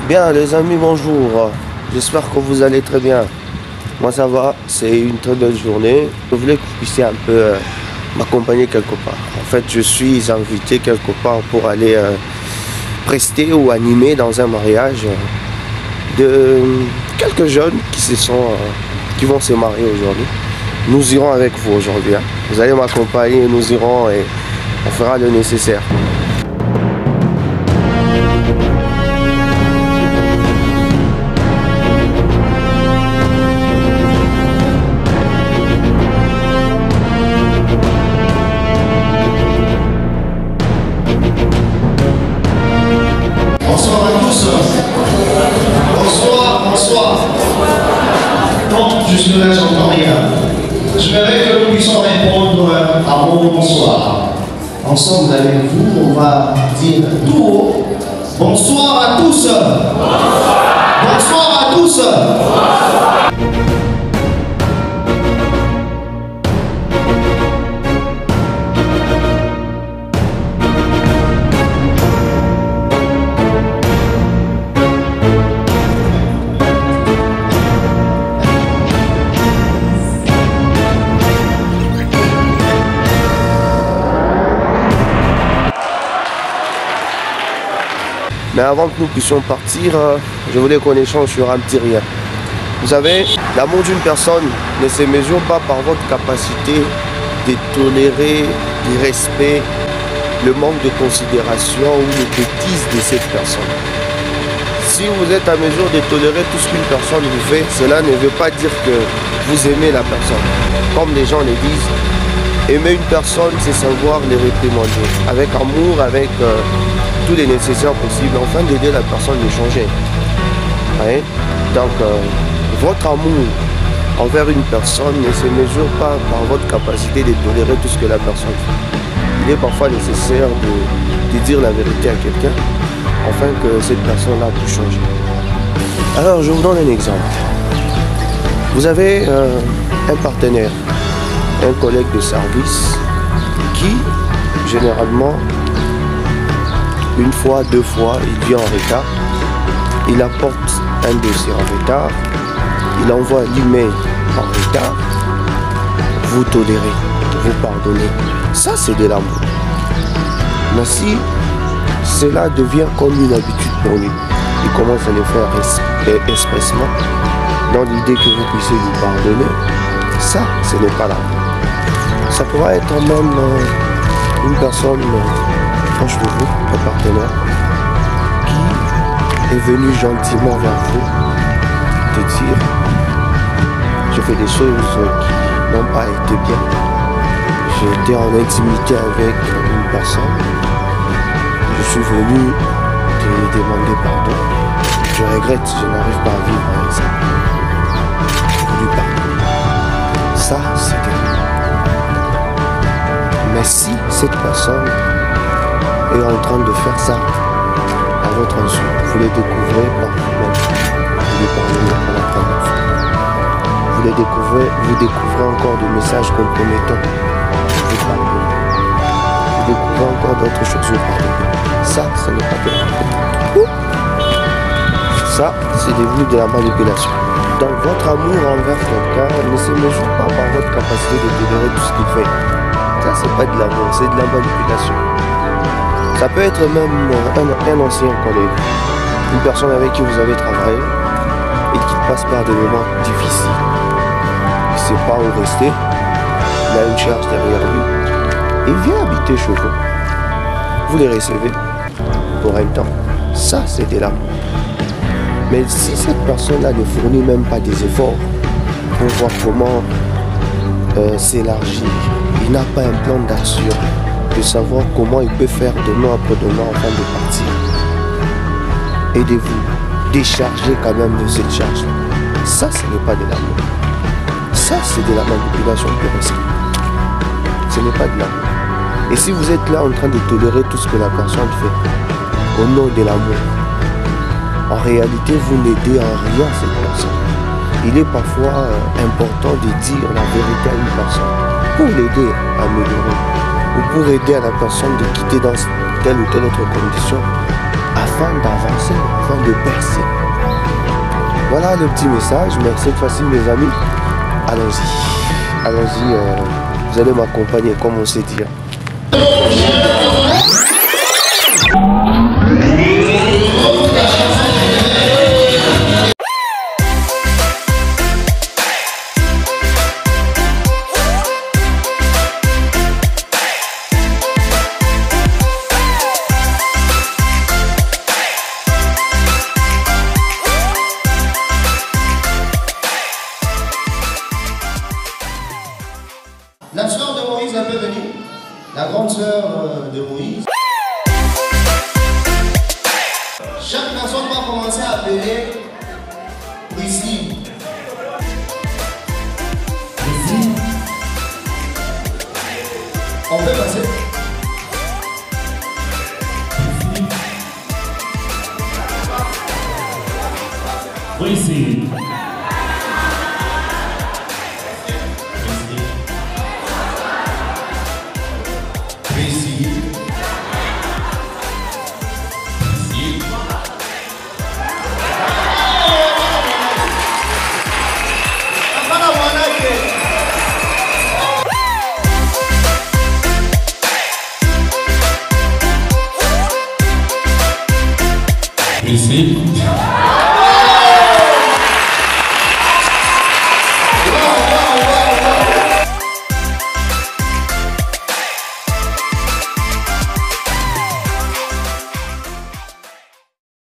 Bien les amis, bonjour. J'espère que vous allez très bien. Moi ça va, c'est une très belle journée. Je voulais que vous puissiez un peu m'accompagner quelque part. En fait, je suis invité quelque part pour aller prester ou animer dans un mariage de quelques jeunes qui vont se marier aujourd'hui. Nous irons avec vous aujourd'hui. Vous allez m'accompagner, nous irons et on fera le nécessaire. Bonsoir à tous. Bonsoir. Non, jusque-là, j'entends rien. Je verrai que nous puissions répondre à mon bonsoir. Ensemble avec vous, on va dire tout haut. Bonsoir à tous. Bonsoir à tous. Mais avant que nous puissions partir, je voulais qu'on échange sur un petit rien. Vous savez, l'amour d'une personne ne se mesure pas par votre capacité de tolérer le respect, le manque de considération ou les bêtises de cette personne. Si vous êtes à mesure de tolérer tout ce qu'une personne vous fait, cela ne veut pas dire que vous aimez la personne. Comme les gens le disent, aimer une personne, c'est savoir les réprimander. Avec amour, avec tous les nécessaires possibles, afin d'aider la personne de changer. Ouais. Donc, votre amour envers une personne ne se mesure pas par votre capacité de tolérer tout ce que la personne fait. Il est parfois nécessaire de dire la vérité à quelqu'un, afin que cette personne-là puisse changer. Alors, je vous donne un exemple. Vous avez un partenaire, un collègue de service qui, généralement, une fois, deux fois, il vient en retard, il apporte un dossier en retard, il envoie l'email en retard, vous tolérez, vous pardonnez. Ça, c'est de l'amour. Mais si cela devient comme une habitude pour lui, il commence à le faire expressement, dans l'idée que vous puissiez lui pardonner, ça, ce n'est pas l'amour. Ça pourra être même une personne proche de vous, un partenaire, qui est venu gentiment vers vous, te dire je fais des choses qui n'ont pas été bien. J'ai été en intimité avec une personne, je suis venu te demander pardon. Je regrette, je n'arrive pas à vivre avec ça. Je lui pardonne. Ça, c'est bien. Mais si cette personne est en train de faire ça à votre insu, vous les découvrez par vous-même, vous les pardonnez pour la première fois. Vous découvrez encore des messages compromettants, vous pardonnez. Vous découvrez encore d'autres choses, vous pardonnez. Ça, ce n'est pas de l'amour. Ça, c'est devenu de la manipulation. Donc votre amour envers quelqu'un ne se mesure pas par votre capacité de tolérer tout ce qu'il fait. Ça, c'est pas de l'amour, c'est de la manipulation. Ça peut être même un ancien collègue, une personne avec qui vous avez travaillé et qui passe par des moments difficiles. Il ne sait pas où rester, il a une charge derrière lui. Il vient habiter chez vous. Vous les recevez pour un temps. Ça, c'est de l'amour. Mais si cette personne-là ne fournit même pas des efforts pour voir comment s'élargir, il n'a pas un plan d'action de savoir comment il peut faire demain après demain afin de partir. Aidez-vous, déchargez quand même de cette charge. Ça, ce n'est pas de l'amour. Ça, c'est de la manipulation pure et simple. Ce n'est pas de l'amour. Et si vous êtes là en train de tolérer tout ce que la personne fait, au nom de l'amour, en réalité, vous n'aidez en rien cette personne. Il est parfois important de dire la vérité à une personne pour l'aider à améliorer ou pour aider à la personne de quitter dans telle ou telle autre condition afin d'avancer, afin de percer. Voilà le petit message, mais cette fois-ci mes amis, allons-y. Allons-y, vous allez m'accompagner comme on s'est dit. La sœur de Moïse elle peut venir, la grande sœur de Moïse. Chaque personne va commencer à appeler Priscille. Priscille. On peut passer. Priscille.